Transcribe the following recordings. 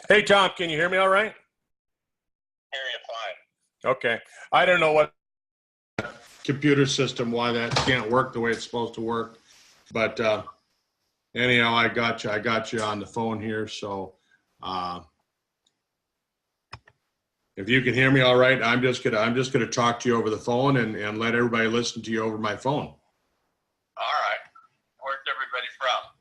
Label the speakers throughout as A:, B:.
A: Hey, Tom, can you hear me all right?
B: Hear you fine.
A: Okay. I don't know what computer system, why that can't work the way it's supposed to work. But anyhow, I got you on the phone here. So if you can hear me all right, I'm just gonna talk to you over the phone and let everybody listen to you over my phone.
B: All right. Where's everybody from?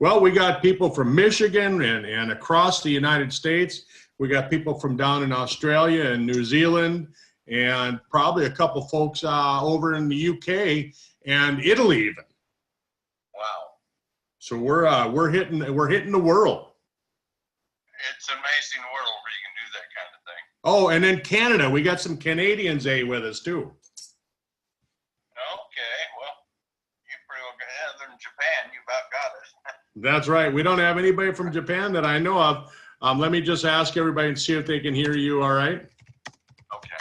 A: Well, we got people from Michigan and across the United States. We got people from down in Australia and New Zealand, and probably a couple folks over in the UK and Italy even.
B: Wow.
A: So we're hitting the world.
B: It's an amazing world where you can do that kind of thing.
A: Oh, and then Canada, we got some Canadians with us too.
B: Okay, well, you pretty well got other than Japan, you about got it.
A: That's right. We don't have anybody from Japan that I know of. Let me just ask everybody and see if they can hear you all right.
B: Okay.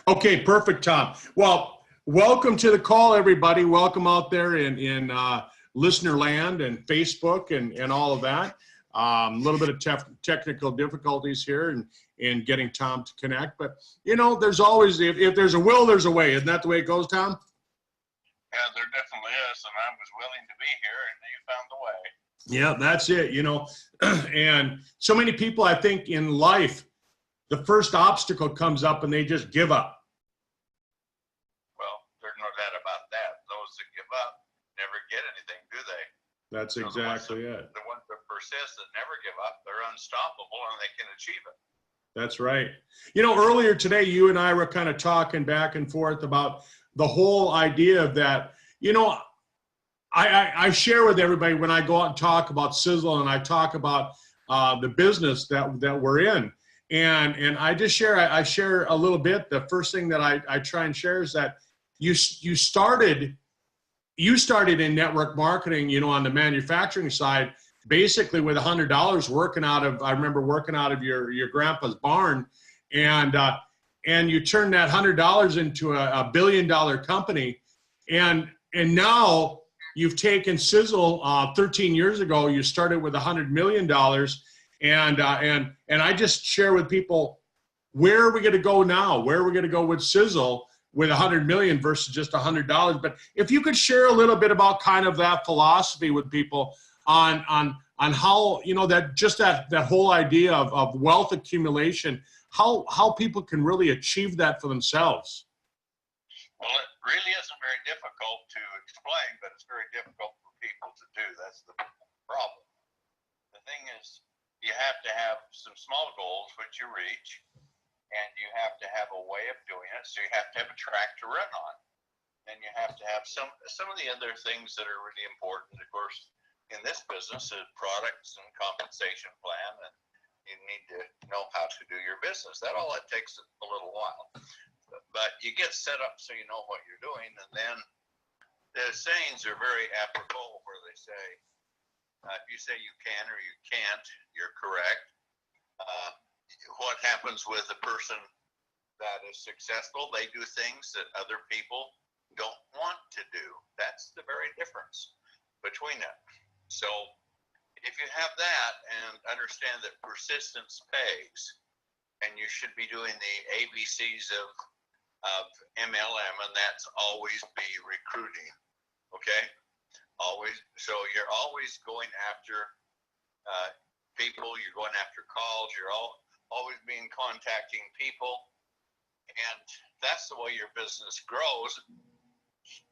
A: Okay, perfect, Tom. Well, welcome to the call, everybody. Welcome out there in listener land and Facebook and all of that. A little bit of technical difficulties here in getting Tom to connect. But, you know, there's always, if there's a will, there's a way. Isn't that the way it goes, Tom?
B: Yeah, there definitely is, and I was willing to be here, and you found the way.
A: Yeah, that's it, you know. And so many people, I think, in life, the first obstacle comes up and they just give up.
B: Well, there's no doubt about that. Those that give up never get anything, do they?
A: That's exactly it.
B: The ones that persist that never give up, they're unstoppable and they can achieve it.
A: That's right. You know, earlier today, you and I were kind of talking back and forth about the whole idea of that. You know, I share with everybody when I go out and talk about Sizzle and I talk about the business that we're in. And I just share, I share a little bit. The first thing that I try and share is that you started in network marketing, you know, on the manufacturing side, basically with $100 working out of, I remember working out of your grandpa's barn, and you turned that $100 into a $1 billion company. And now you've taken Sizzle 13 years ago, you started with $100 million. And I just share with people, where are we going to go now? Where are we going to go with Sizzle with 100 million versus just $100? But if you could share a little bit about kind of that philosophy with people on how, you know, that whole idea of wealth accumulation, how people can really achieve that for themselves.
B: Well, it really isn't very difficult to explain, but it's very difficult for people to do. That's the problem. The thing is, you have to have some small goals which you reach, and you have to have a way of doing it. So you have to have a track to run on, and you have to have some of the other things that are really important. Of course, in this business, is products and compensation plan, and you need to know how to do your business. That takes a little while, but you get set up so you know what you're doing, and then the sayings are very apropos where they say, if you say you can or you can't, you're correct. What happens with a person that is successful, they do things that other people don't want to do. That's the very difference between them. So if you have that and understand that persistence pays, and you should be doing the ABCs of MLM, and that's always be recruiting, okay? Always. So you're always going after people, you're going after calls, you're always being contacting people, and that's the way your business grows,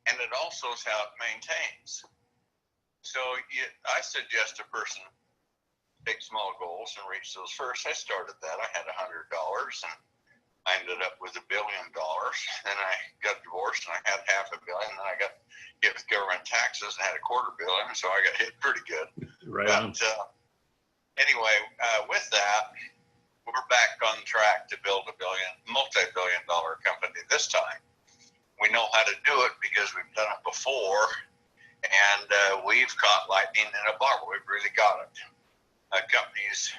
B: and it also is how it maintains. So I suggest a person take small goals and reach those first. I started that. I had $100 and I ended up with $1 billion. Then I got divorced and I had $500 million. Then I got hit with government taxes and had $250 million. So I got hit pretty good.
A: Right.
B: But anyway, with that, we're back on track to build a multi-billion dollar company this time. We know how to do it because we've done it before, and we've caught lightning in a bottle. We've really got it. Companies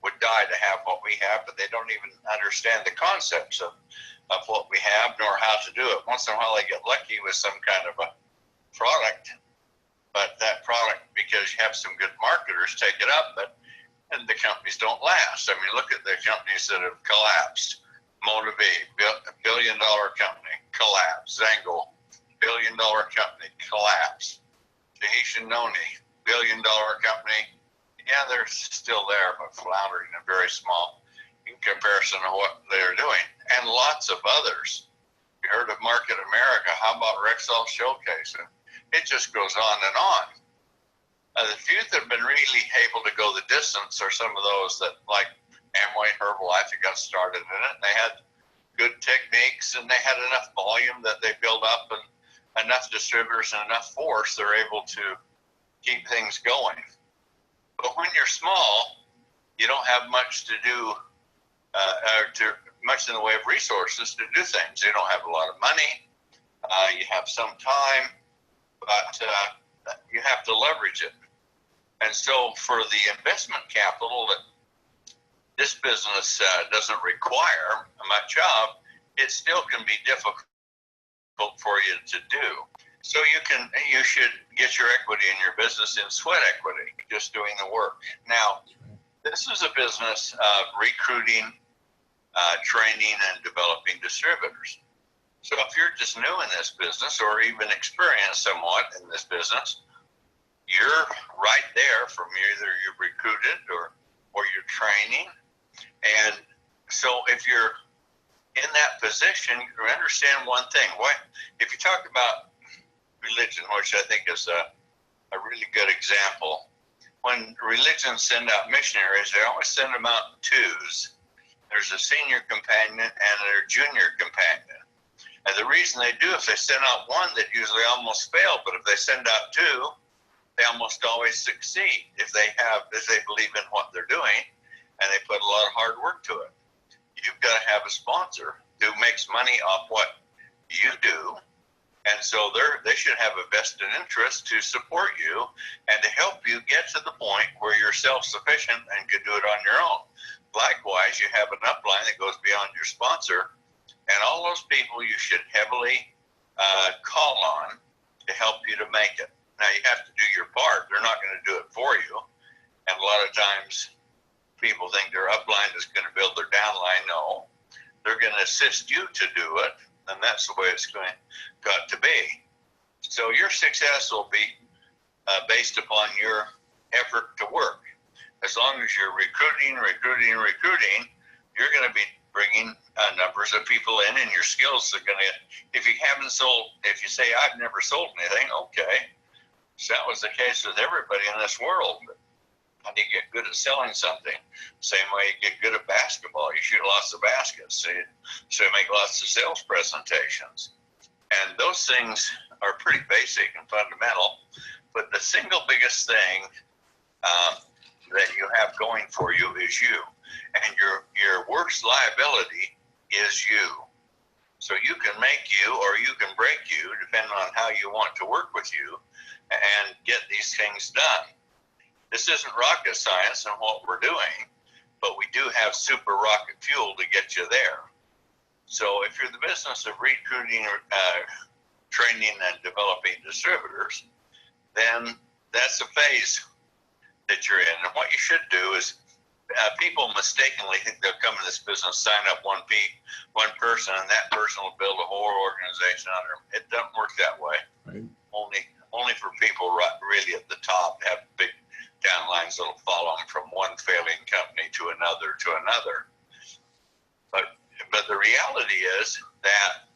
B: would die to have what we have, but they don't even understand the concepts of what we have nor how to do it. Once in a while they get lucky with some kind of a product, but that product, because you have some good marketers, take it up, and the companies don't last. I mean, look at the companies that have collapsed. Motivate, $1 billion company, collapse. Zangle, $1 billion company, collapse. Tahitian Noni, $1 billion company. Yeah, they're still there, but floundering and very small in comparison to what they're doing. And lots of others. You heard of Market America. How about Rexall Showcase? And it just goes on and on. The few that have been really able to go the distance are some of those that, like Amway Herbalife, that got started in it. They had good techniques and they had enough volume that they built up, and enough distributors and enough force, they're able to keep things going. But when you're small, you don't have much to do, much in the way of resources to do things. You don't have a lot of money. You have some time, but you have to leverage it. And so for the investment capital that this business doesn't require much of, it still can be difficult for you to do. So you should get your equity in your business in sweat equity, just doing the work. Now, this is a business of recruiting, training, and developing distributors. So if you're just new in this business or even experienced somewhat in this business, you're right there from either you're recruited or you're training. And so if you're in that position, you understand one thing. If you talk about religion, which I think is a really good example, when religions send out missionaries, they always send them out in twos. There's a senior companion and a junior companion. And the reason they do, if they send out one, that usually almost fail, but if they send out two, they almost always succeed if they believe in what they're doing and they put a lot of hard work to it. You've got to have a sponsor who makes money off what you do, and so they should have a vested interest to support you and to help you get to the point where you're self-sufficient and can do it on your own. Likewise, you have an upline that goes beyond your sponsor, and all those people you should heavily call on to help you to make it. Now, you have to do your part. They're not going to do it for you. And a lot of times people think their upline is going to build their downline. No, they're going to assist you to do it. And that's the way it's got to be. So your success will be based upon your effort to work. As long as you're recruiting, you're going to be bringing numbers of people in, and your skills are going to, if you say, I've never sold anything, okay. So that was the case with everybody in this world. But how do you get good at selling something? Same way you get good at basketball. You shoot lots of baskets. So you make lots of sales presentations. And those things are pretty basic and fundamental. But the single biggest thing that you have going for you is you. And your worst liability is you. So you can make you or you can break you, depending on how you want to work with you and get these things done. This isn't rocket science in what we're doing, but we do have super rocket fuel to get you there. So if you're in the business of recruiting, training, and developing distributors, then that's a phase that you're in. And what you should do is people mistakenly think they'll come in this business, sign up one person, and that person will build a whole organization on them. It doesn't work that way.
A: Right.
B: Only for people really at the top have big downlines that'll follow them from one failing company to another. But the reality is that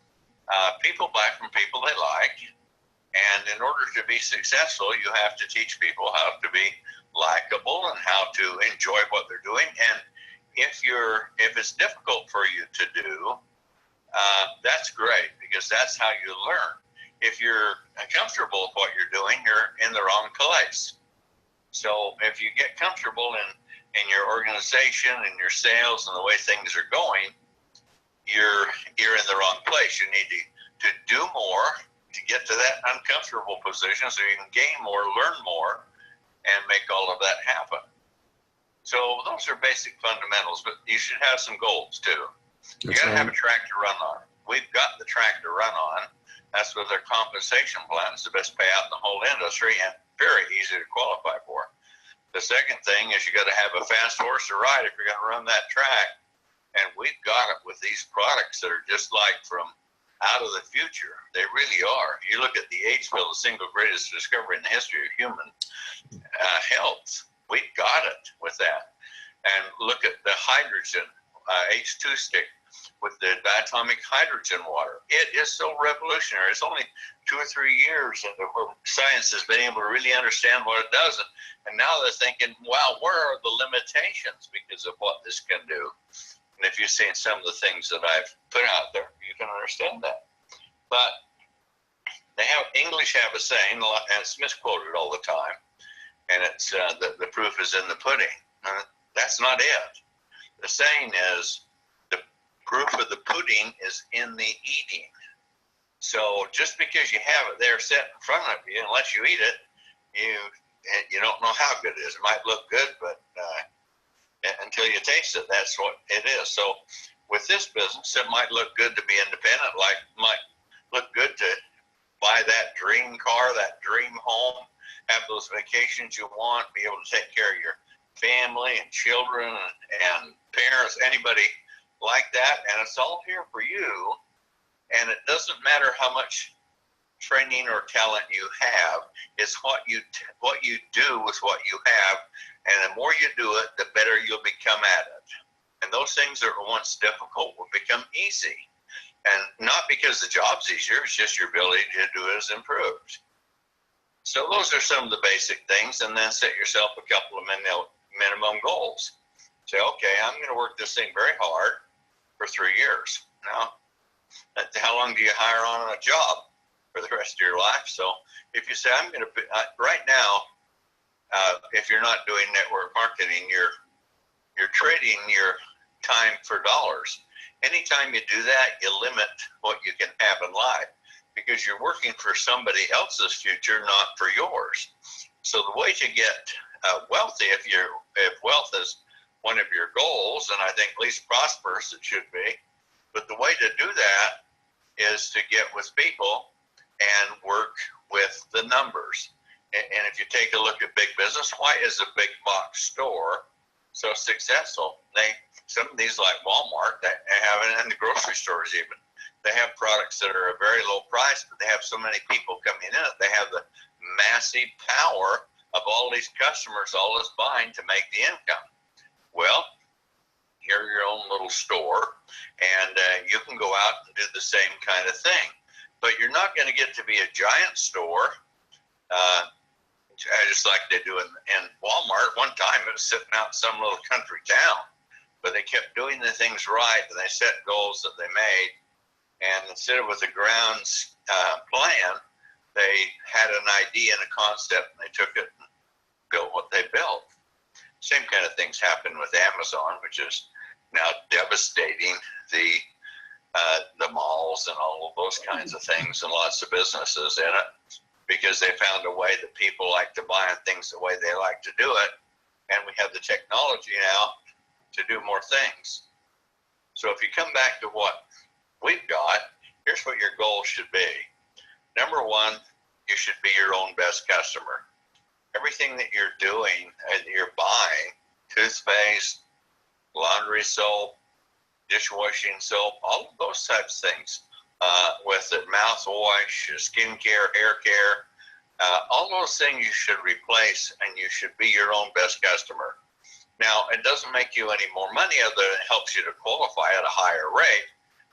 B: people buy from people they like, and in order to be successful, you have to teach people how to be likable and how to enjoy what they're doing. And if it's difficult for you to do, that's great, because that's how you learn. If you're comfortable with what you're doing, you're in the wrong place. So if you get comfortable in your organization and your sales and the way things are going, you're in the wrong place. You need to do more to get to that uncomfortable position so you can gain more, learn more, and make all of that happen. So those those are basic fundamentals, but you should have some goals too. You got to have a track to run on. We've got the track to run on. That's what their compensation plan is, the best payout in the whole industry and very easy to qualify for. The second thing is you got to have a fast horse to ride if you're going to run that track. And we've got it with these products that are just like from out of the future. They really are. You look at the AIDS pill, the single greatest discovery in the history of human health. We've got it with that. And look at the hydrogen, H2 stick with the diatomic hydrogen water. It is so revolutionary. It's only 2 or 3 years that science has been able to really understand what it does. And now they're thinking, wow, where are the limitations because of what this can do? And if you've seen some of the things that I've put out there, you can understand that. But English have a saying, and it's misquoted all the time, and it's the proof is in the pudding. That's not it. The saying is, the proof of the pudding is in the eating. So just because you have it there set in front of you, unless you eat it, you don't know how good it is. It might look good, but until you taste it, that's what it is. So with this business, it might look good to be independent, like might look good to buy that dream car, that dream home, have those vacations you want, be able to take care of your family and children and parents, anybody like that. And it's all here for you. And it doesn't matter how much training or talent you have, it's what you do with what you have. And the more you do it, the better you'll become at it. And those things that were once difficult will become easy. And not because the job's easier, it's just your ability to do it is improved. So those are some of the basic things. And then set yourself a couple of minimum goals. Say, okay, I'm going to work this thing very hard for 3 years. Now, how long do you hire on a job for the rest of your life? So if you say, I'm going to, right now, if you're not doing network marketing, you're trading your time for dollars. Anytime you do that, you limit what you can have in life because you're working for somebody else's future, not for yours. So the way to get wealthy, if wealth is one of your goals, and I think least prosperous it should be, but the way to do that is to get with people and work with the numbers. And if you take a look at big business, why is a big box store so successful? Some of these like Walmart, they have it in the grocery stores even. They have products that are a very low price, but they have so many people coming in it. They have the massive power of all these customers, all this buying to make the income. Well, you're your own little store, and you can go out and do the same kind of thing. But you're not going to get to be a giant store, just like they do in Walmart. One time it was sitting out in some little country town, but they kept doing the things right, and they set goals that they made. And instead of with a grounds plan, they had an idea and a concept, and they took it and built what they built. Same kind of things happen with Amazon, which is now devastating the malls and all of those kinds of things, and lots of businesses in it, because they found a way that people like to buy things the way they like to do it. And we have the technology now to do more things. So if you come back to what we've got, here's what your goal should be. Number one, you should be your own best customer. Everything that you're doing and you're buying, toothpaste, laundry soap, dishwashing soap, all of those types of things, with it, mouthwash, skincare, hair care, all those things you should replace, and you should be your own best customer. Now, it doesn't make you any more money, other than it helps you to qualify at a higher rate,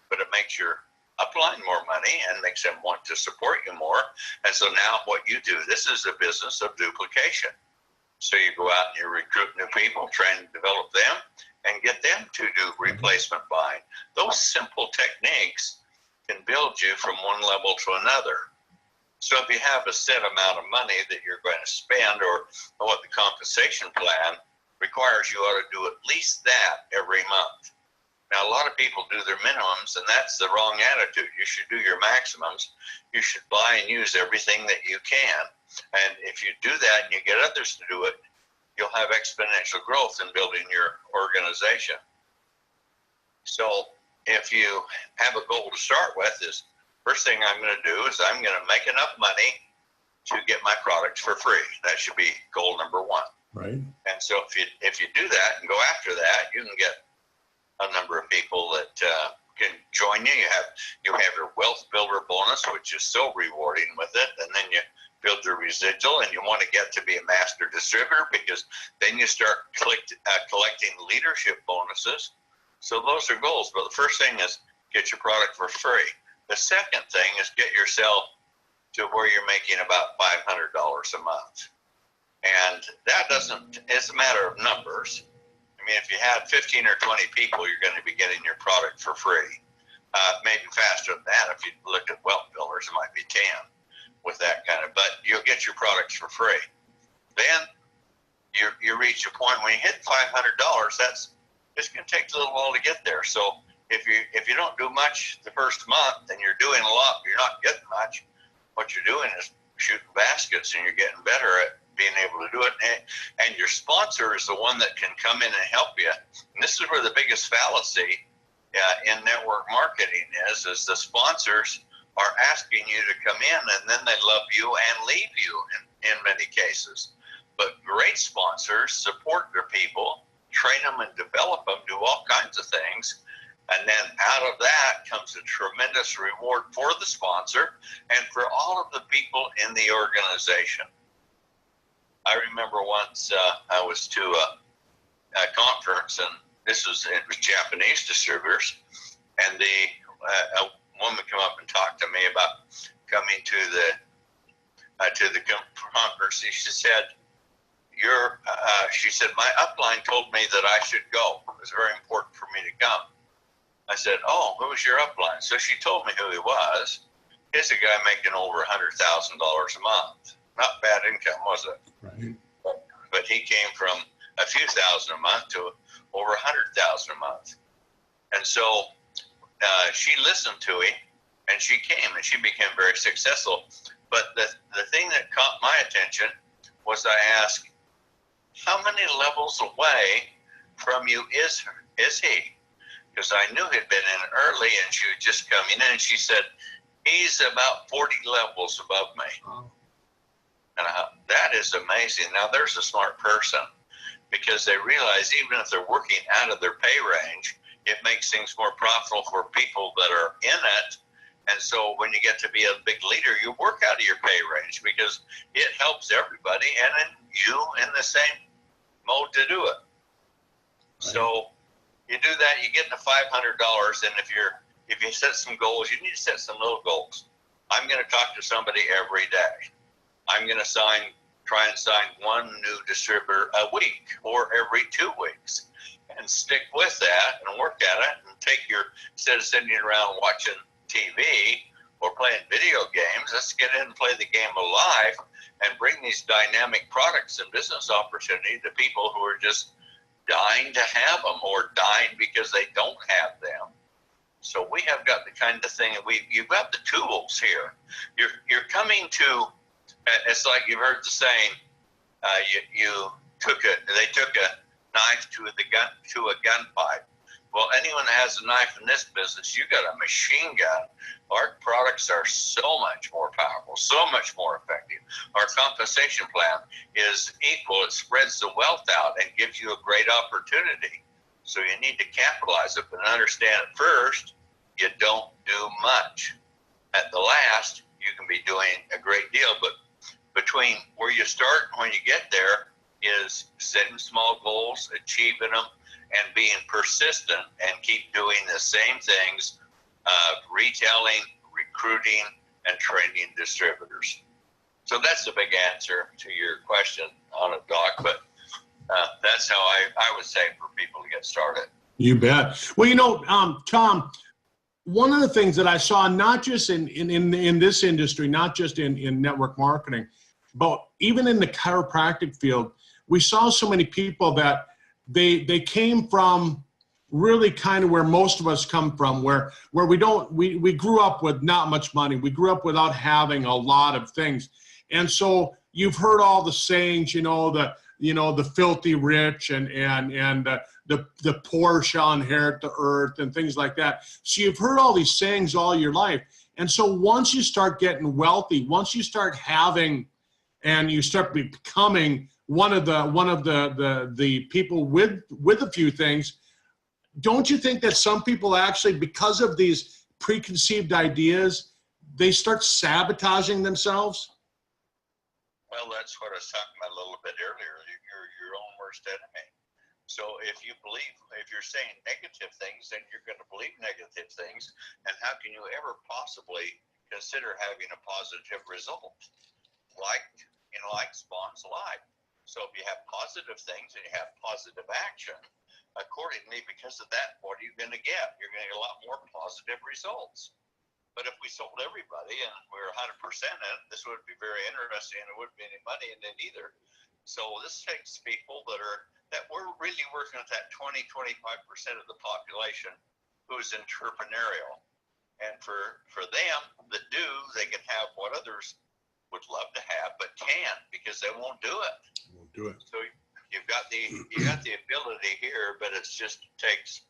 B: but it makes your upline more money and makes them want to support you more. And so now what you do, this is a business of duplication. So you go out and you recruit new people, train and develop them, and get them to do replacement buying. Those simple techniques can build you from one level to another. So if you have a set amount of money that you're going to spend, or what the compensation plan requires, you ought to do at least that every month. Now, a lot of people do their minimums, and that's the wrong attitude. You should do your maximums. You should buy and use everything that you can. And if you do that and you get others to do it, you'll have exponential growth in building your organization. So if you have a goal to start with, is first thing I'm going to do is I'm going to make enough money to get my products for free. That should be goal number one.
A: Right.
B: And so if you do that and go after that, you can get a number of people that can join you. You have your wealth builder bonus, which is so rewarding with it, and then you build your residual, and you want to get to be a master distributor, because then you start collecting leadership bonuses. So those are goals. But the first thing is get your product for free. The second thing is get yourself to where you're making about $500 a month. And that it's a matter of numbers. I mean, if you have 15 or 20 people, you're going to be getting your product for free. Maybe faster than that. If you look at wealth builders, it might be 10 with that kind of, but you'll get your products for free. Then you reach a point when you hit $500, it's going to take a little while to get there. So if you don't do much the first month and you're doing a lot, but you're not getting much, what you're doing is shooting baskets, and you're getting better at being able to do it. And your sponsor is the one that can come in and help you. And this is where the biggest fallacy in network marketing is the sponsors are asking you to come in, and then they love you and leave you in many cases. But great sponsors support their people, train them and develop them, do all kinds of things. And then out of that comes a tremendous reward for the sponsor and for all of the people in the organization. I remember once I was to a conference, and it was Japanese distributors, and a woman came up and talked to me about coming to the conference. She said, she said, my upline told me that I should go. It was very important for me to come. I said, oh, who was your upline? So she told me who he was. He's a guy making over $100,000 a month. Not bad income, was it?
A: Right.
B: But he came from a few thousand a month to over $100,000 a month. And so she listened to him, and she came, and she became very successful. But the thing that caught my attention was I asked, how many levels away from you is he? Because I knew he'd been in early, and she was just coming in, and she said, he's about 40 levels above me.
A: Wow.
B: And I thought, that is amazing. Now, there's a smart person, because they realize even if they're working out of their pay range, it makes things more profitable for people that are in it. And so when you get to be a big leader, you work out of your pay range, because it helps everybody, and then you in the same mode to do it. Right. So you do that, you get to $500, and if you set some goals, you need to set some little goals. I'm going to talk to somebody every day. I'm going to try and sign one new distributor a week or every 2 weeks, and stick with that and work at it, and instead of sitting around watching TV or playing video games, let's get in and play the game of life and bring these dynamic products and business opportunity to people who are just dying to have them, or dying because they don't have them. So we have got the kind of thing, you've got the tools here. You're coming to, it's like you've heard the saying, they took a knife to a gunfight. Well, anyone that has a knife in this business, you got a machine gun. Our products are so much more powerful, so much more effective. Our compensation plan is equal. It spreads the wealth out and gives you a great opportunity. So you need to capitalize it, but understand at first, you don't do much. At the last, you can be doing a great deal, but between where you start and when you get there is setting small goals, achieving them, and being persistent, and keep doing the same things, retailing, recruiting, and training distributors. So that's the big answer to your question on it, Doc, but that's how I would say for people to get started. You bet.
A: Well, Tom, one of the things that I saw, not just in this industry, not just in network marketing, but even in the chiropractic field, we saw so many people that they came from really kind of where most of us come from, where we grew up with not much money. We grew up without having a lot of things. And so you've heard all the sayings, the filthy rich and the poor shall inherit the earth and things like that. So you've heard all these sayings all your life. And so once you start getting wealthy, once you start having and you start becoming one of the people with a few things, don't you think that some people actually, because of these preconceived ideas, they start sabotaging themselves?
B: Well, that's what I was talking about a little bit earlier. You're your own worst enemy. So if you're saying negative things, then you're going to believe negative things. And how can you ever possibly consider having a positive result? Like spawns like. So if you have positive things and you have positive action, accordingly, because of that, what are you going to get? You're going to get a lot more positive results. But if we sold everybody and we were 100% in it, this would be very interesting and there wouldn't be any money in it either. So this takes people that we're really working with that 20-25% of the population who's entrepreneurial. And for them that do, they can have what others would love to have but can't because they won't do it.
A: Won't do it.
B: So you got the ability here, but it just takes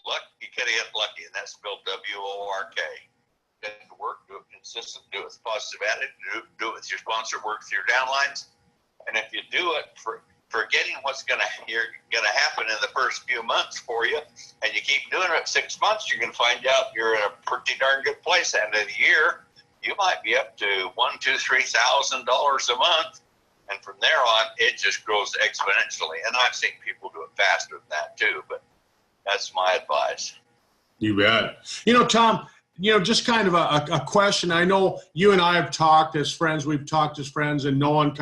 B: luck. You gotta get lucky, and that's spelled WORK. You got to work, do it consistent, do it with positive attitude, do it with your sponsor, work with your downlines, and if you do it forgetting what's gonna happen in the first few months for you, and you keep doing it 6 months, you're gonna find out you're in a pretty darn good place. And in a year, you might be up to $1,000, $2,000, $3,000 a month, and from there on, it just grows exponentially. And I've seen people do it faster than that too, but that's my advice.
A: You bet. Tom, just kind of a question. I know you and I have talked as friends. We've talked as friends, and knowing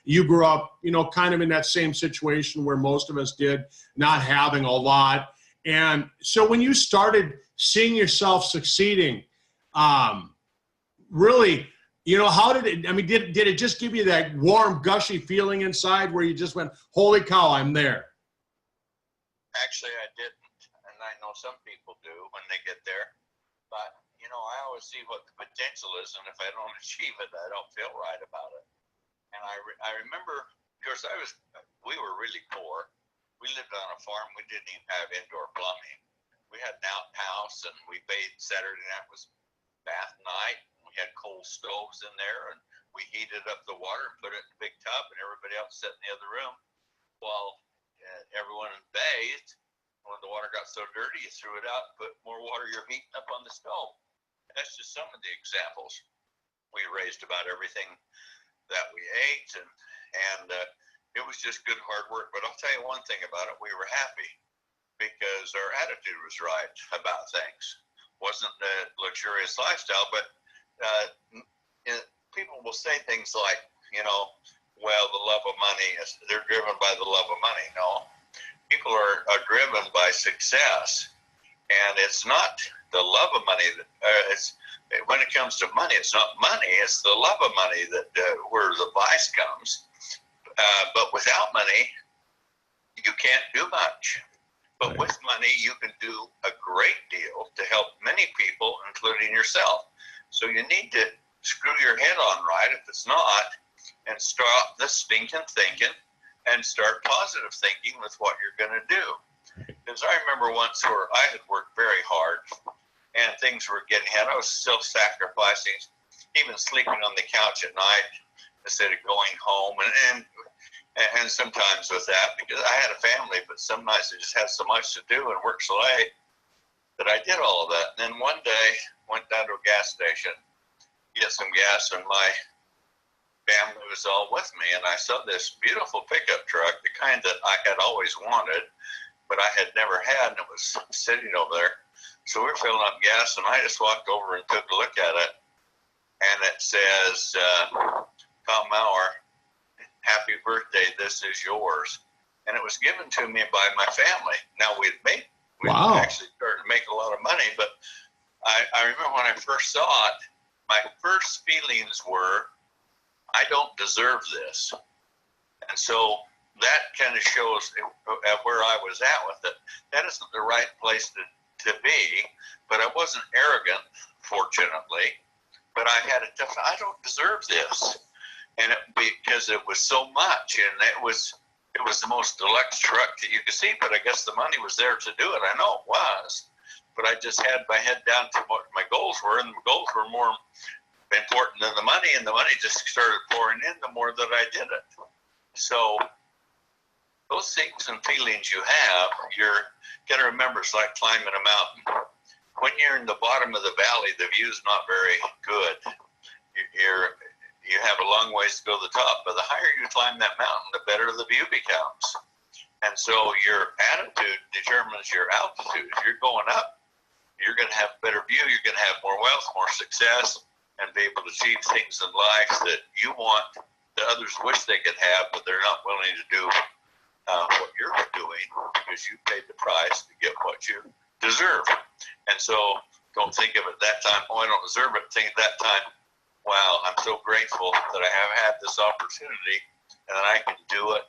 A: you grew up, kind of in that same situation where most of us did, not having a lot. And so when you started seeing yourself succeeding, really, how did it, did it just give you that warm, gushy feeling inside where you just went, holy cow, I'm there?
B: Actually, I didn't. And I know some people do when they get there. But, I always see what the potential is. And if I don't achieve it, I don't feel right about it. And I remember, of course, we were really poor. We lived on a farm. We didn't even have indoor plumbing. We had an outhouse, and we bathed Saturday night was bath night. We had coal stoves in there, and we heated up the water and put it in a big tub, and everybody else sat in the other room while everyone bathed. When the water got so dirty, you threw it out and put more water you're heating up on the stove. That's just some of the examples. We raised about everything that we ate, and it was just good hard work. But I'll tell you one thing about it: we were happy because our attitude was right about things. Wasn't the luxurious lifestyle, but people will say things like, well, the love of money they're driven by the love of money. No, people are driven by success, and it's not the love of money that when it comes to money, it's not money, it's the love of money that where the vice comes. But without money, you can't do much. But with money, you can do a great deal to help many people, including yourself. So you need to screw your head on right if it's not, and stop the stinking thinking and start positive thinking with what you're going to do. Because I remember once where I had worked very hard and things were getting ahead. I was self-sacrificing, even sleeping on the couch at night instead of going home. And sometimes with that, because I had a family, but some nights I just had so much to do and work so late that I did all of that. And then one day, went down to a gas station, get some gas, and my family was all with me. And I saw this beautiful pickup truck, the kind that I had always wanted, but I had never had, and it was sitting over there. So we were filling up gas, and I just walked over and took a look at it. And it says, Tom Mower, happy birthday, this is yours. And it was given to me by my family. Now we actually started to make a lot of money, but I remember when I first saw it, my first feelings were, I don't deserve this. And so that kind of shows where I was at with it. That isn't the right place to be, but I wasn't arrogant, fortunately, but I had a tough, I don't deserve this. and because it was so much, and it was the most deluxe truck that you could see. But I guess the money was there to do it. I know it was, but I just had my head down to what my goals were, and the goals were more important than the money, and the money just started pouring in the more that I did it. So those things and feelings you have, you're got to remember, it's like climbing a mountain. When you're in the bottom of the valley, the view's not very good. You have a long ways to go to the top, but the higher you climb that mountain, the better the view becomes. And so your attitude determines your altitude. If you're going up, you're going to have a better view, you're going to have more wealth, more success, and be able to achieve things in life that you want, that others wish they could have, but they're not willing to do what you're doing because you paid the price to get what you deserve. And so don't think of it that time, oh, I don't deserve it. Think at that time, wow, I'm so grateful that I have had this opportunity and that I can do it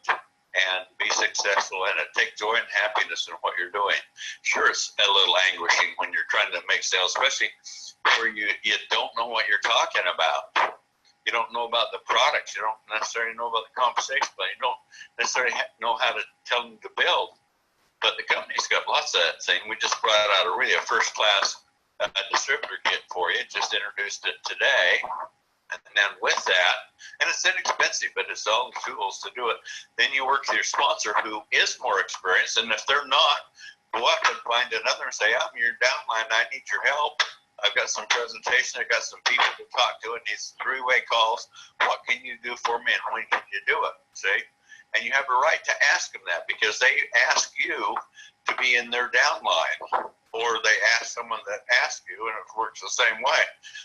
B: and be successful in it. Take joy and happiness in what you're doing. Sure, it's a little anguishing when you're trying to make sales, especially where you don't know what you're talking about. You don't know about the products. You don't necessarily know about the compensation plan. You don't necessarily know how to tell them to build. But the company's got lots of that thing. We just brought out a first-class distributor kit for you. Just introduced it today. And then with that, and it's inexpensive, but it's all the tools to do it. Then you work with your sponsor who is more experienced. And if they're not, go up and find another and say, I'm your downline. I need your help. I've got some presentation. I've got some people to talk to. It needs three-way calls. What can you do for me, and when can you do it? See? And you have a right to ask them that because they ask you to be in their downline, or they ask someone that asks you, and it works the same way.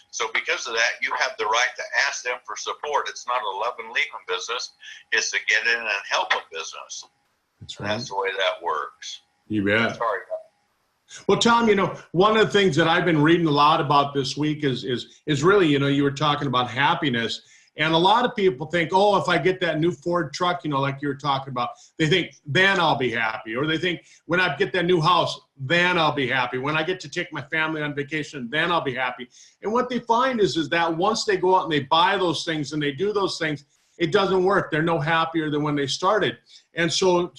B: So because of that, you have the right to ask them for support. It's not a love and leave them business. It's a get in and help them business.
A: That's right.
B: That's the way that works.
A: You bet.
B: Sorry.
A: Well, Tom, one of the things that I've been reading a lot about this week is really, you were talking about happiness. And a lot of people think, oh, if I get that new Ford truck, like you were talking about, they think, then I'll be happy. Or they think, when I get that new house, then I'll be happy. When I get to take my family on vacation, then I'll be happy. And what they find is that once they go out and they buy those things and they do those things, it doesn't work. They're no happier than when they started. And so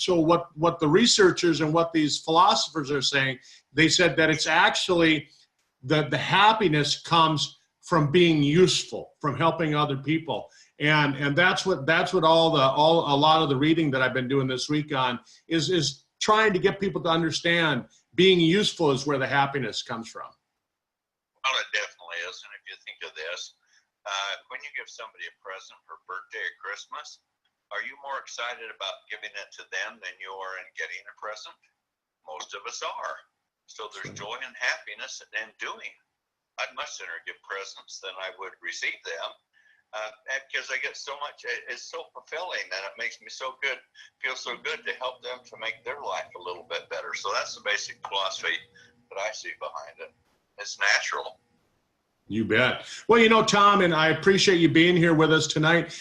A: what the researchers and what these philosophers are saying, they said that it's actually the happiness comes from being useful, from helping other people. And that's what a lot of the reading that I've been doing this week on is trying to get people to understand being useful is where the happiness comes from.
B: Well, it definitely is. And if you think of this, when you give somebody a present for birthday or Christmas, are you more excited about giving it to them than you are in getting a present? Most of us are. So there's joy and happiness in doing. I'd much sooner give presents than I would receive them because I get so much. It's so fulfilling and it makes me so good, feel so good to help them to make their life a little bit better. So that's the basic philosophy that I see behind it. It's natural.
A: You bet. Well, Tom, and I appreciate you being here with us tonight.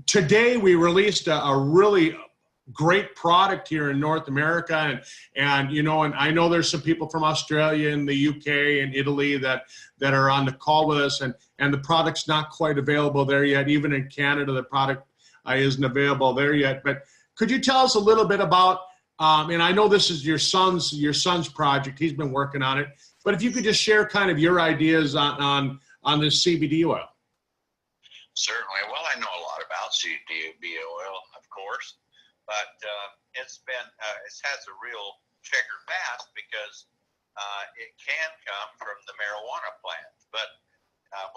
A: Today we released a really great product here in North America, and I know there's some people from Australia and the UK and Italy that are on the call with us, and the product's not quite available there yet. Even in Canada, the product isn't available there yet. But could you tell us a little bit about? And I know this is your son's project. He's been working on it. But if you could just share kind of your ideas on this CBD oil.
B: Certainly. Well, I know a lot about CBD oil, of course. But it has a real checkered past because it can come from the marijuana plant. But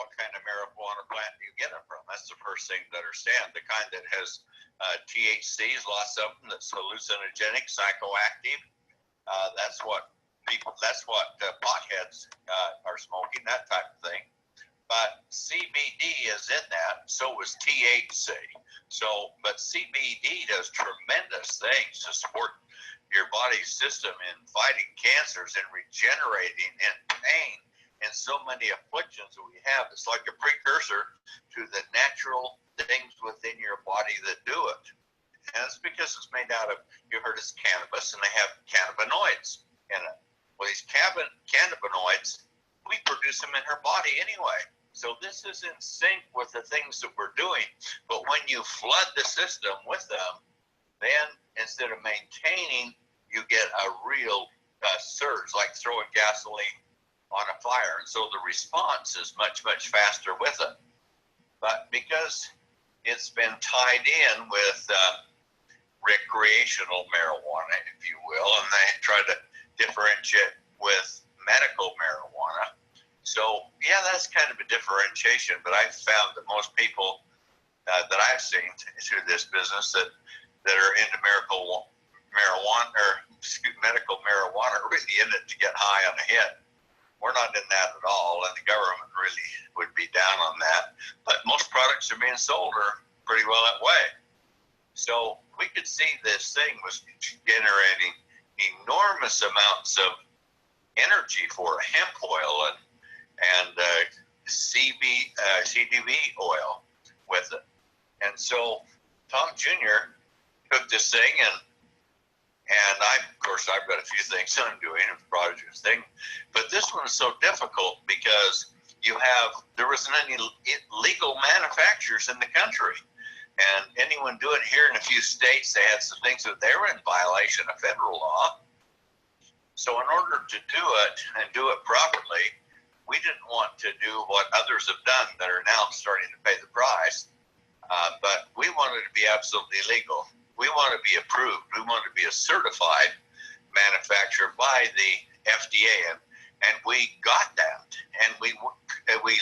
B: what kind of marijuana plant do you get it from? That's the first thing to understand. The kind that has THCs, lots of them, that's hallucinogenic, psychoactive. That's what potheads are smoking, that type of thing. But CBD is in that, so is THC. But CBD does tremendous things to support your body's system in fighting cancers and regenerating and pain and so many afflictions that we have. It's like a precursor to the natural things within your body that do it. And it's because it's made out of, you heard it's cannabis, and they have cannabinoids in it. Well, these cannabinoids, we produce them in our body anyway. So this is in sync with the things that we're doing. But when you flood the system with them, then instead of maintaining, you get a real surge, like throwing gasoline on a fire. And so the response is much, much faster with it. But because it's been tied in with recreational marijuana, if you will, and they try to differentiate with medical marijuana. So, yeah, that's kind of a differentiation, but I've found that most people that I've seen through this business that are into medical marijuana are really in it to get high on a hit. We're not in that at all, and the government really would be down on that. But most products are being sold are pretty well that way. So we could see this thing was generating enormous amounts of energy for hemp oil and CBD oil with it. And so Tom Jr. took this thing and I've got a few things I'm doing, a project thing, but this one is so difficult because there wasn't any legal manufacturers in the country. And anyone doing it here in a few states, they had some things that they were in violation of federal law. So in order to do it and do it properly, we didn't want to do what others have done that are now starting to pay the price. But we wanted to be absolutely legal. We want to be approved. We want to be a certified manufacturer by the FDA. And we got that. And we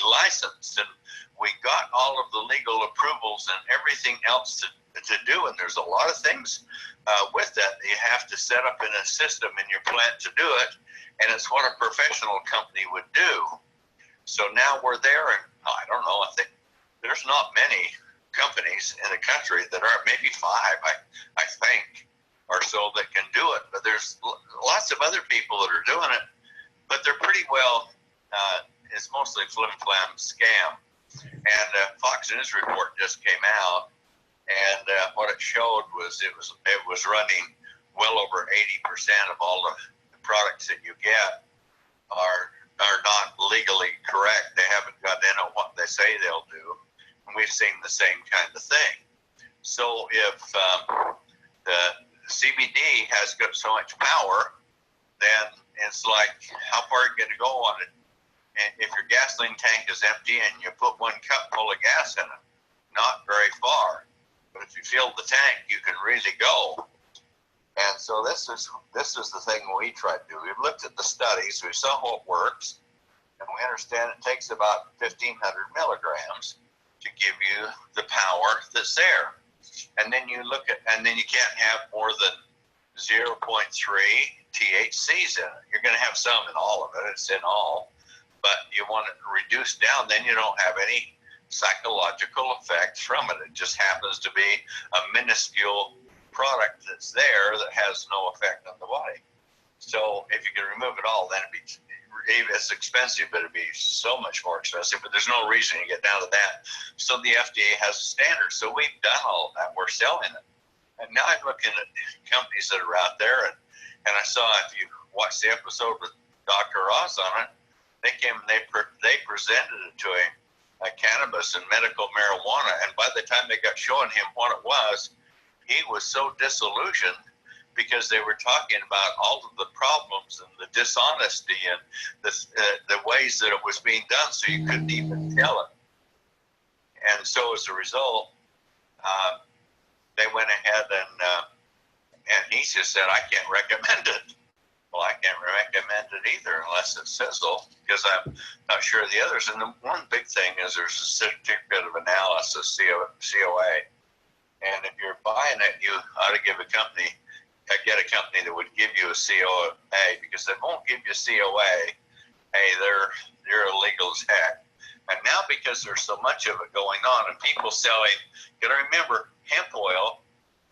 B: licensed and we got all of the legal approvals and everything else to do. And there's a lot of things with that you have to set up in a system in your plant to do it. And it's what a professional company would do. So now we're there, and I don't know, I think there's not many companies in the country that are, maybe 5, I think, or so that can do it. But there's lots of other people that are doing it, but they're pretty well, it's mostly flim-flam scam. And Fox News report just came out, and what it showed was it was running well over 80% of all the products that you get are not legally correct. They haven't got in on what they say they'll do. And we've seen the same kind of thing. So if the CBD has got so much power, then it's like, how far are you going to go on it? And if your gasoline tank is empty and you put 1 cup full of gas in it, not very far. But if you fill the tank, you can really go. And so this is the thing we try to do. We've looked at the studies, we saw how it works, and we understand it takes about 1,500 milligrams to give you the power that's there. And then you can't have more than 0.3 THCs in it. You're going to have some in all of it. It's in all. But you want it reduced down, then you don't have any psychological effects from it. It just happens to be a minuscule product that's there that has no effect on the body. So if you can remove it all, then it's expensive, but it'd be so much more expensive. But there's no reason to get down to that. So the FDA has a standard. So we've done all of that. We're selling it. And now I'm looking at companies that are out there, and I saw, if you watch the episode with Dr. Ross on it, they came and they presented it to him, cannabis and medical marijuana. And by the time they got showing him what it was, he was so disillusioned because they were talking about all of the problems and the dishonesty and the ways that it was being done, so you couldn't even tell it. And so as a result, they went ahead and he just said, I can't recommend it. Well, I can't recommend it either unless it sizzle, because I'm not sure of the others. And the one big thing is there's a certificate of analysis, COA. And if you're buying it, you ought to get a company that would give you a COA, because they won't give you a COA. Hey, they're illegal as heck. And now because there's so much of it going on and people selling, you got to remember, hemp oil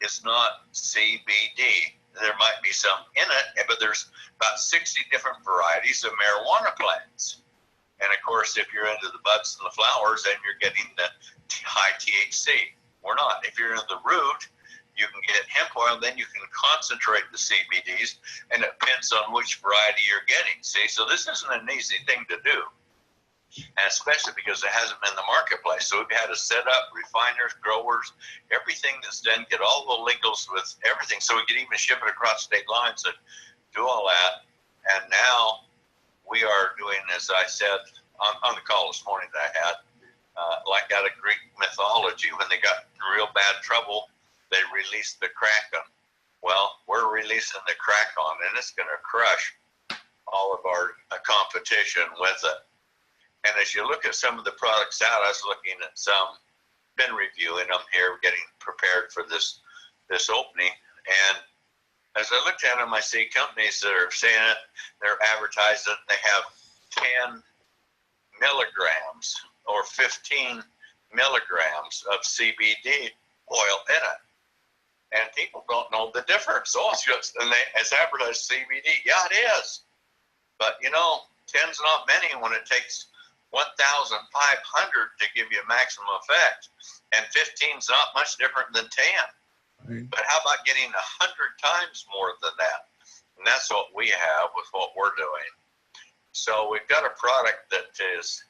B: is not CBD. There might be some in it, but there's about 60 different varieties of marijuana plants. And of course, if you're into the buds and the flowers, then you're getting the high THC. We're not. If you're in the root, you can get hemp oil, then you can concentrate the CBDs, and it depends on which variety you're getting. See, so this isn't an easy thing to do. and especially because it hasn't been in the marketplace. So we've had to set up refiners, growers, everything that's done, get all the legals with everything, so we could even ship it across state lines and do all that. And now we are doing, as I said on the call this morning that I had, like out of Greek mythology, when they got in real bad trouble, they released the Kraken. Well, we're releasing the Kraken, and it's going to crush all of our competition with it. And as you look at some of the products out, I was looking at some, been reviewing them here, getting prepared for this opening. And as I looked at them, I see companies that are saying it, they're advertising it, they have 10 milligrams or 15 milligrams of CBD oil in it. And people don't know the difference. Oh, it's advertised CBD. Yeah, it is. But, 10's not many when it takes 1,500 to give you a maximum effect. And 15's not much different than 10.
A: Right.
B: But how about getting 100 times more than that? And that's what we have with what we're doing. So we've got a product that is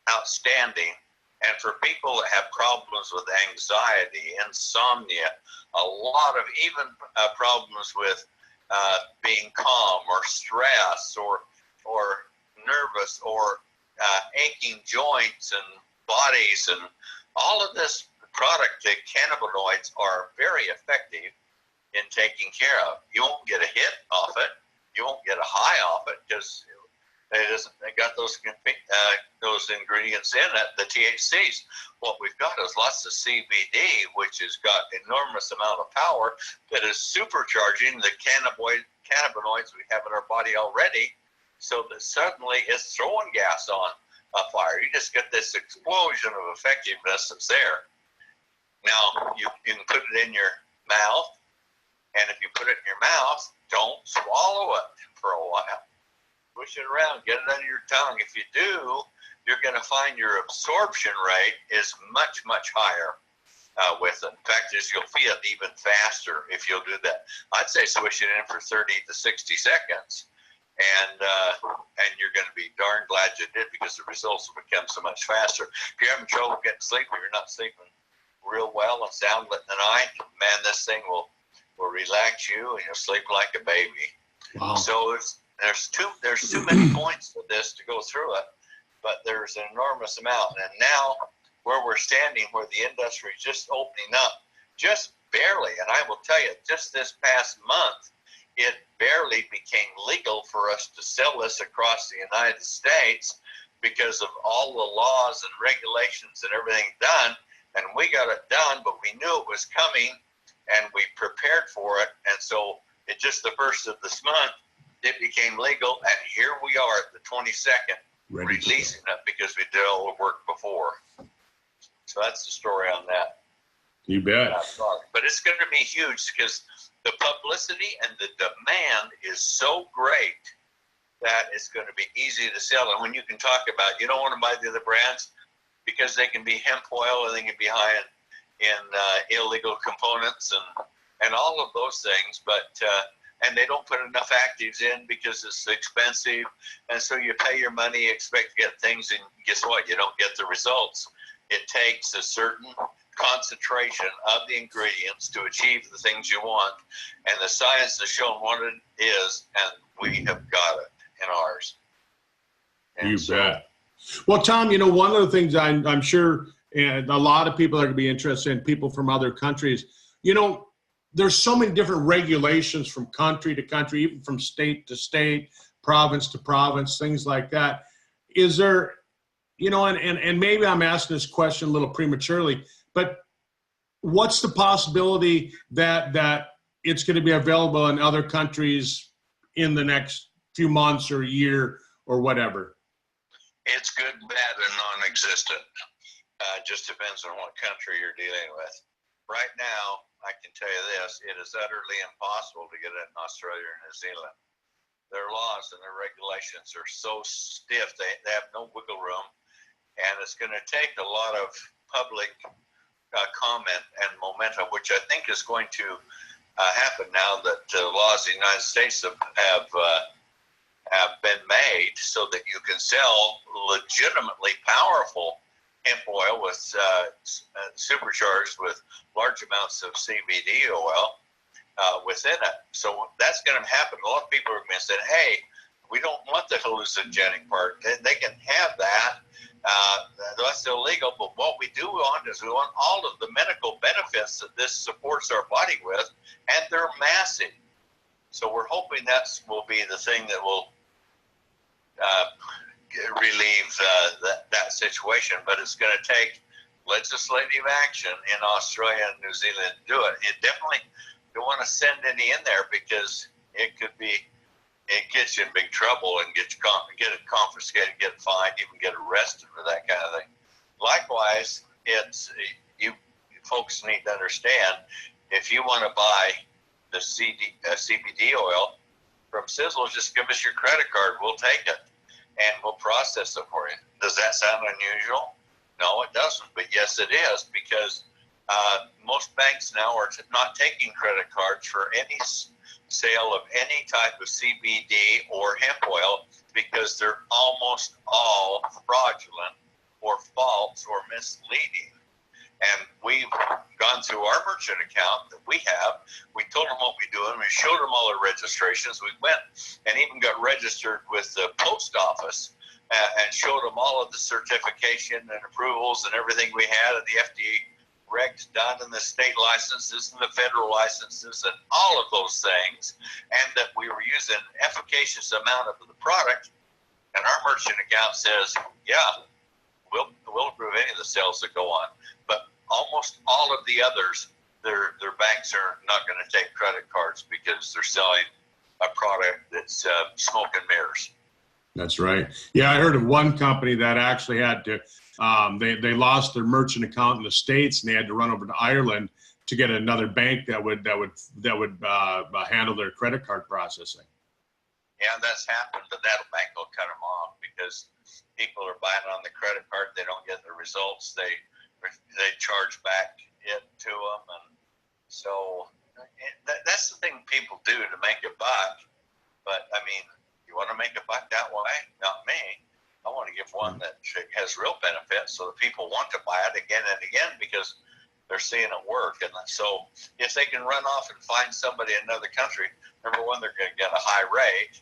B: outstanding. And for people that have problems with anxiety, insomnia, a lot of even problems with being calm or stress or nervous or aching joints and bodies, and all of this product, the cannabinoids are very effective in taking care of. You won't get a hit off it. You won't get a high off it because they got those ingredients in it, the THCs. What we've got is lots of CBD, which has got enormous amount of power that is supercharging the cannabinoids we have in our body already, so that suddenly it's throwing gas on a fire. You just get this explosion of effectiveness that's there. Now, you can put it in your mouth, and if you put it in your mouth, don't swallow it for a while. Push it around, get it under your tongue. If you do, you're going to find your absorption rate is much, much higher with it. In fact, you'll feel it even faster if you'll do that. I'd say swish it in for 30 to 60 seconds. And you're going to be darn glad you did, because the results will become so much faster. If you're having trouble getting sleep, or you're not sleeping real well and soundly at the night, man, this thing will relax you and you'll sleep like a baby.
A: Wow.
B: So there's too many points to this to go through it, but there's an enormous amount. And now where we're standing, where the industry is just opening up, just barely, and I will tell you, just this past month, it barely became legal for us to sell this across the United States because of all the laws and regulations and everything done. And we got it done, but we knew it was coming, and we prepared for it. And so it just the first of this month, it became legal, and here we are at the 22nd, releasing it because we did all the work before. So that's the story on that.
A: You bet.
B: But it's going to be huge because the publicity and the demand is so great that it's going to be easy to sell. And when you can talk about, you don't want to buy the other brands because they can be hemp oil, and they can be high in illegal components and all of those things. But and they don't put enough actives in because it's expensive. And so you pay your money, expect to get things, and guess what? You don't get the results. It takes a certain concentration of the ingredients to achieve the things you want, and the science has shown what it is, and we have got it in ours. And
A: you bet. Well, Tom, one of the things I'm sure, and a lot of people are going to be interested in, people from other countries, there's so many different regulations from country to country, even from state to state, province to province, things like that. Is there, and maybe I'm asking this question a little prematurely, but what's the possibility that it's going to be available in other countries in the next few months or year or whatever?
B: It's good, bad, and non-existent. Just depends on what country you're dealing with. Right now, I can tell you this, it is utterly impossible to get it in Australia or New Zealand. Their laws and their regulations are so stiff, they have no wiggle room, and it's going to take a lot of public comment and momentum, which I think is going to happen now that laws in the United States have have been made so that you can sell legitimately powerful hemp oil with supercharged with large amounts of CBD oil within it. So that's going to happen. A lot of people are going to say, hey, we don't want the hallucinogenic part. They can have that. That's illegal. But what we do want is we want all of the medical benefits that this supports our body with, and they're massive. So we're hoping that will be the thing that will relieve that situation. But it's going to take legislative action in Australia and New Zealand to do it. You definitely don't want to send any in there because it gets you in big trouble and get it confiscated, get fined, even get arrested for that kind of thing. Likewise, you folks need to understand, if you want to buy the CBD oil from Sizzle, just give us your credit card. We'll take it and we'll process it for you. Does that sound unusual? No, it doesn't. But yes, it is, because most banks now are not taking credit cards for any sale of any type of CBD or hemp oil, because they're almost all fraudulent or false or misleading. And we've gone through our merchant account that we have. We told them what we do, and we showed them all our registrations. We went and even got registered with the post office and showed them all of the certification and approvals and everything we had, and the FDA regs done, and the state licenses and the federal licenses and all of those things, and that we were using an efficacious amount of the product. And our merchant account says, yeah, we'll approve any of the sales that go on. But almost all of the others, their banks are not going to take credit cards because they're selling a product that's smoke and mirrors.
A: That's right. Yeah, I heard of one company that actually had to, they lost their merchant account in the States, and they had to run over to Ireland to get another bank that would handle their credit card processing.
B: Yeah, that's happened, but that bank will cut them off because people are buying on the credit card. They don't get the results. They charge back it to them, and so that's the thing people do to make a buck. But I mean, you want to make a buck that way? Not me. I want to give one that has real benefits so that people want to buy it again and again because they're seeing it work. And so if they can run off and find somebody in another country, number one, they're going to get a high rate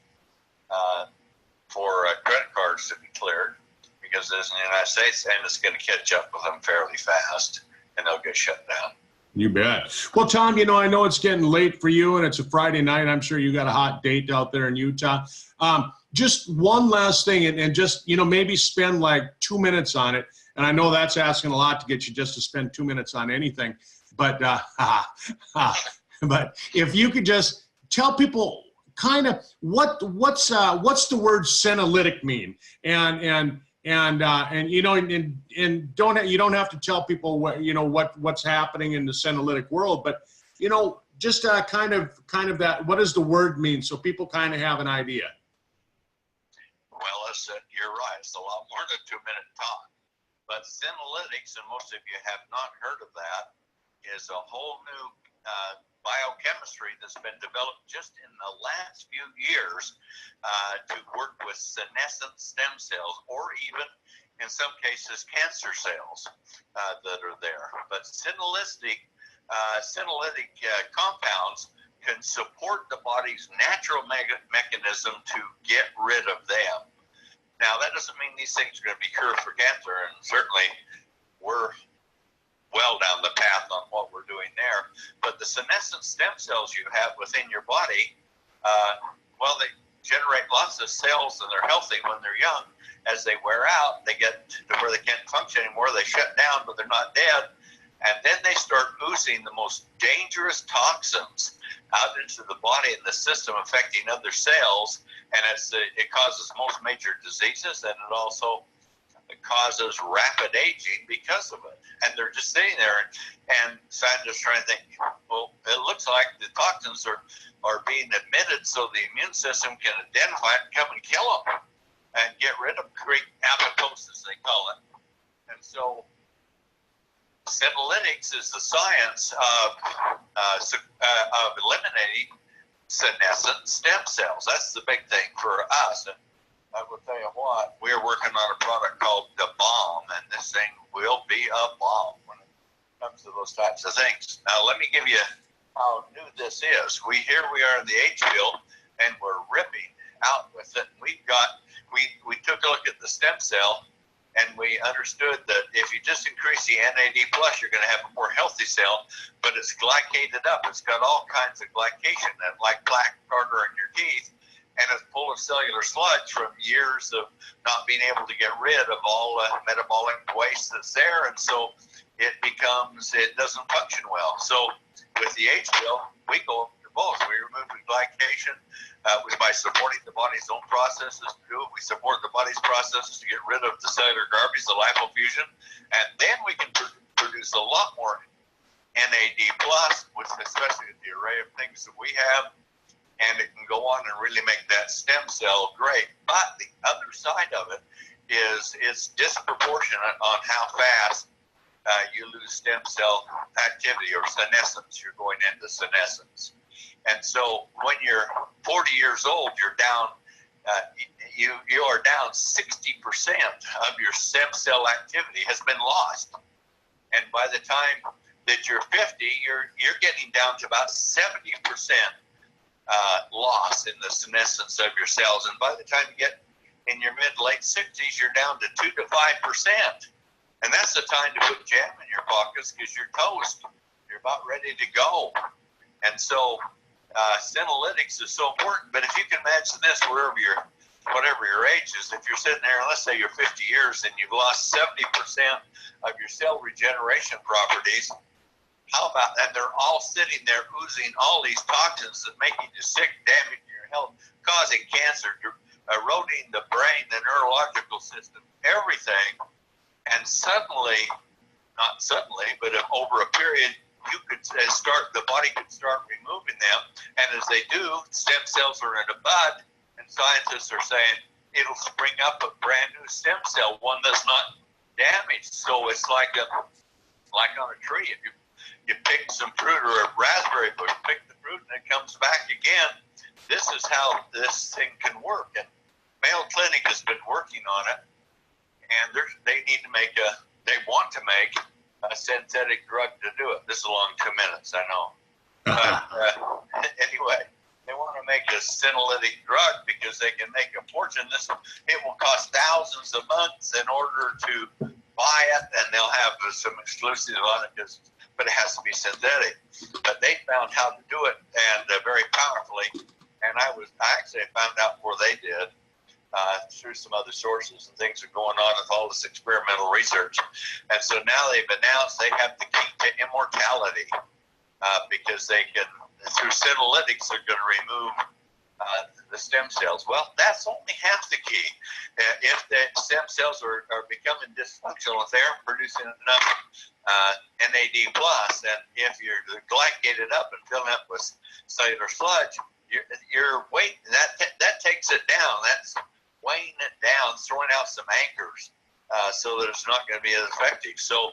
B: for credit cards to be cleared because it is in the United States, and it's going to catch up with them fairly fast, and they'll get shut down.
A: You bet. Well, Tom, I know it's getting late for you, and it's a Friday night. I'm sure you got a hot date out there in Utah. Just one last thing, and just, maybe spend like 2 minutes on it. And I know that's asking a lot to get you just to spend 2 minutes on anything. But but if you could just tell people kind of what's the word senolytic mean, and you don't have to tell people what's happening in the senolytic world, but just kind of that, what does the word mean, so people kind of have an idea.
B: Well, you're right. It's a lot more than a 2-minute talk. But senolytics, and most of you have not heard of that, is a whole new biochemistry that's been developed just in the last few years to work with senescent stem cells, or even in some cases cancer cells that are there. But senolytic compounds can support the body's natural mechanism to get rid of them. Now, that doesn't mean these things are going to be cured for cancer, and certainly we're well down the path on what we're doing there. But the senescent stem cells you have within your body, they generate lots of cells, and they're healthy when they're young. As they wear out, they get to where they can't function anymore. They shut down, but they're not dead. And then they start oozing the most dangerous toxins out into the body and the system, affecting other cells. And it causes most major diseases, and it also causes rapid aging because of it. And they're just sitting there, and scientists trying to think, well, it looks like the toxins are being emitted so the immune system can identify it and come and kill them and get rid of, create apoptosis, they call it. And so senolytics is the science of eliminating senescent stem cells. That's the big thing for us. And I will tell you what, we're working on a product called the bomb, and this thing will be a bomb when it comes to those types of things. Now, let me give you how new this is. Here we are in the age field, and we're ripping out with it. We took a look at the stem cell, and we understood that if you just increase the NAD+, you're going to have a more healthy cell, but it's glycated up. It's got all kinds of glycation, like plaque tartar in your teeth, and it's full of cellular sludge from years of not being able to get rid of all metabolic waste that's there, and so it doesn't function well. So with the HPL, we go after both. We remove the glycation by supporting the body's own processes to do it. We support the body's processes to get rid of the cellular garbage, the lipofuscin, and then we can produce a lot more NAD+, which especially with the array of things that we have, and it can go on and really make that stem cell great. But the other side of it is it's disproportionate on how fast you lose stem cell activity or senescence. You're going into senescence. And so when you're 40 years old, you're down, you are down 60% of your stem cell activity has been lost. And by the time that you're 50, you're getting down to about 70% loss in the senescence of your cells. And by the time you get in your mid-late 60s, you're down to 2 to 5%. And that's the time to put jam in your pockets because you're toast. You're about ready to go. And so senolytics is so important. But if you can imagine this, whatever your age is, if you're sitting there, let's say you're 50 years and you've lost 70% of your cell regeneration properties, how about that? They're all sitting there oozing all these toxins that making you sick, damaging your health, causing cancer, eroding the brain, the neurological system, everything. And suddenly, not suddenly, but over a period, the body could start removing them. And as they do, stem cells are in a bud, and scientists are saying it'll spring up a brand new stem cell, one that's not damaged. So it's like on a tree. If you pick some fruit or a raspberry bush, pick the fruit and it comes back again. This is how this thing can work. And Mayo Clinic has been working on it, and they want to make a synthetic drug to do it. This is a long 2 minutes, I know. But anyway, they want to make a senolytic drug because they can make a fortune. It will cost thousands of months in order to buy it, and they'll have some exclusive on it, but it has to be synthetic. But they found how to do it, and very powerfully. And I actually found out before they did. Through some other sources and things are going on with all this experimental research. And so now they've announced they have the key to immortality because they can, through senolytics, they're going to remove the stem cells. Well, that's only half the key. If the stem cells are becoming dysfunctional, if they aren't producing enough NAD+, and if you're glycated up and filling up with cellular sludge, your weight, that takes it down. That's weighing it down, throwing out some anchors so that it's not going to be as effective. So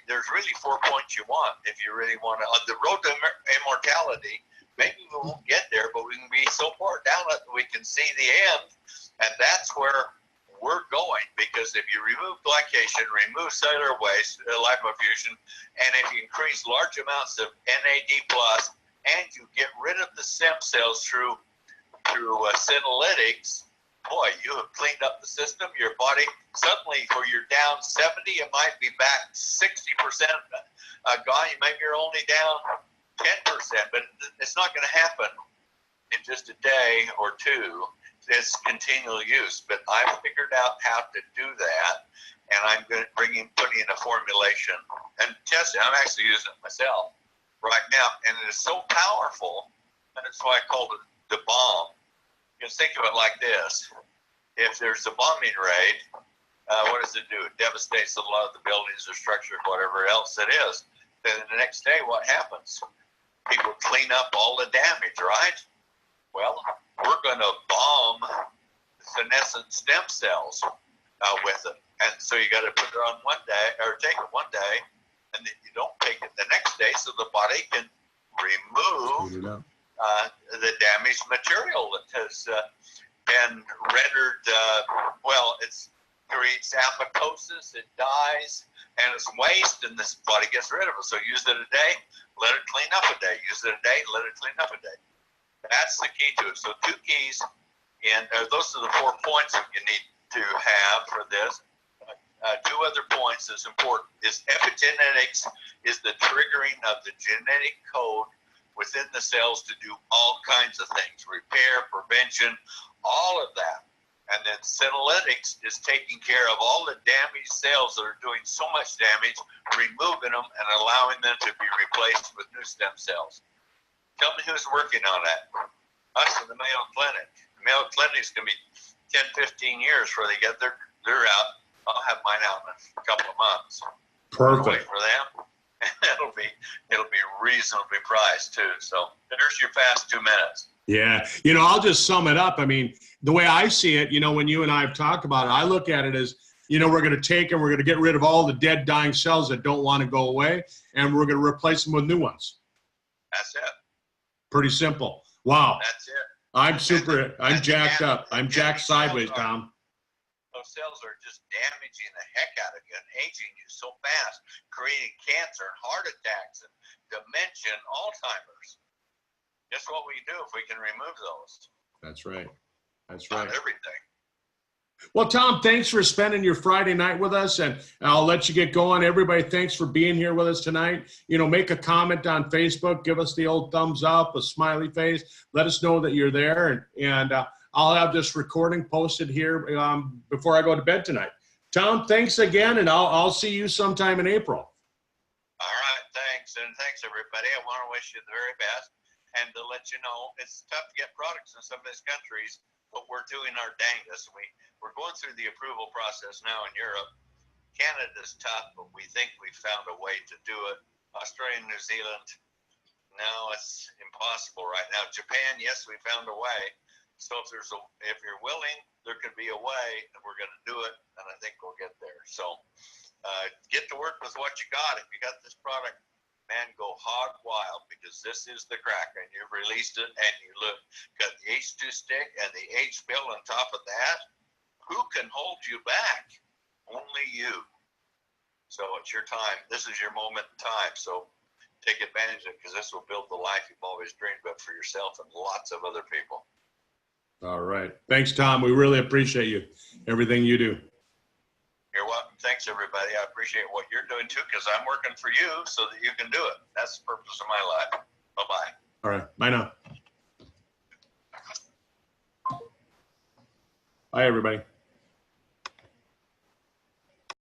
B: there's really 4 points you want if you really want to. On the road to immortality, maybe we won't get there, but we can be so far down it that we can see the end. And that's where we're going, because if you remove glycation, remove cellular waste, lipofuscin, and if you increase large amounts of NAD+, and you get rid of the stem cells through senolytics, boy, you have cleaned up the system. Your body, suddenly, where you're down 70, it might be back 60% gone. Maybe you're only down 10%, but it's not going to happen in just a day or two. It's continual use. But I've figured out how to do that, and I'm going to putting in a formulation and testing. I'm actually using it myself right now, and it is so powerful, and that's why I called it the bomb. You can think of it like this. If there's a bombing raid, what does it do? It devastates a lot of the buildings or structures, whatever else it is. Then the next day, what happens? People clean up all the damage, right? Well, we're going to bomb senescent stem cells with it. And so you got to put it on one day, or take it one day, and then you don't take it the next day, so the body can remove the damaged material that has been rendered, well, it creates apoptosis, it dies, and it's waste, and this body gets rid of it. So use it a day, let it clean up a day. Use it a day, let it clean up a day. That's the key to it. So 2 keys, and those are the 4 points that you need to have for this. 2 other points that's important is epigenetics is the triggering of the genetic code within the cells to do all kinds of things, repair, prevention, all of that. And then senolytics is taking care of all the damaged cells that are doing so much damage, removing them and allowing them to be replaced with new stem cells. Tell me who's working on that. Us in the Mayo Clinic. The Mayo Clinic is going to be 10, 15 years before they get their out. I'll have mine out in a couple of months.
A: Perfect.
B: Wait for them. It'll be reasonably priced too. So there's your fast 2 minutes.
A: Yeah. I'll just sum it up. I mean, the way I see it, when you and I have talked about it, I look at it as, we're going to take and we're going to get rid of all the dead, dying cells that don't want to go away, and we're going to replace them with new ones.
B: That's it.
A: Pretty simple. Wow.
B: That's it.
A: I'm jacked up. I'm jacked sideways, Tom.
B: Those cells are just damaging the heck out of you and aging you so fast, creating cancer and heart attacks and dementia and Alzheimer's. Guess what we do if we can remove those?
A: That's right. That's
B: Not
A: right.
B: everything.
A: Well, Tom, thanks for spending your Friday night with us, and I'll let you get going. Everybody, thanks for being here with us tonight. Make a comment on Facebook, give us the old thumbs up, a smiley face. Let us know that you're there, and I'll have this recording posted here before I go to bed tonight. Tom, thanks again, and I'll see you sometime in April.
B: All right, thanks, and thanks everybody. I want to wish you the very best, and to let you know, it's tough to get products in some of these countries, but we're doing our dangest. We're going through the approval process now in Europe. Canada's tough, but we think we found a way to do it. Australia and New Zealand, no, it's impossible right now. Japan, yes, we found a way. So if you're willing, there could be a way, and we're going to do it, and I think we'll get there. So get to work with what you got. If you got this product, man, go hog wild, because this is the crack, and you've released it, and you got the H2 stick and the H pill on top of that. Who can hold you back? Only you. So it's your time. This is your moment in time. So take advantage of it, because this will build the life you've always dreamed of for yourself and lots of other people.
A: All right. Thanks, Tom. We really appreciate you, everything you do.
B: You're welcome. Thanks, everybody. I appreciate what you're doing, too, because I'm working for you so that you can do it. That's the purpose of my life. Bye-bye.
A: All right. Bye now. Bye, everybody.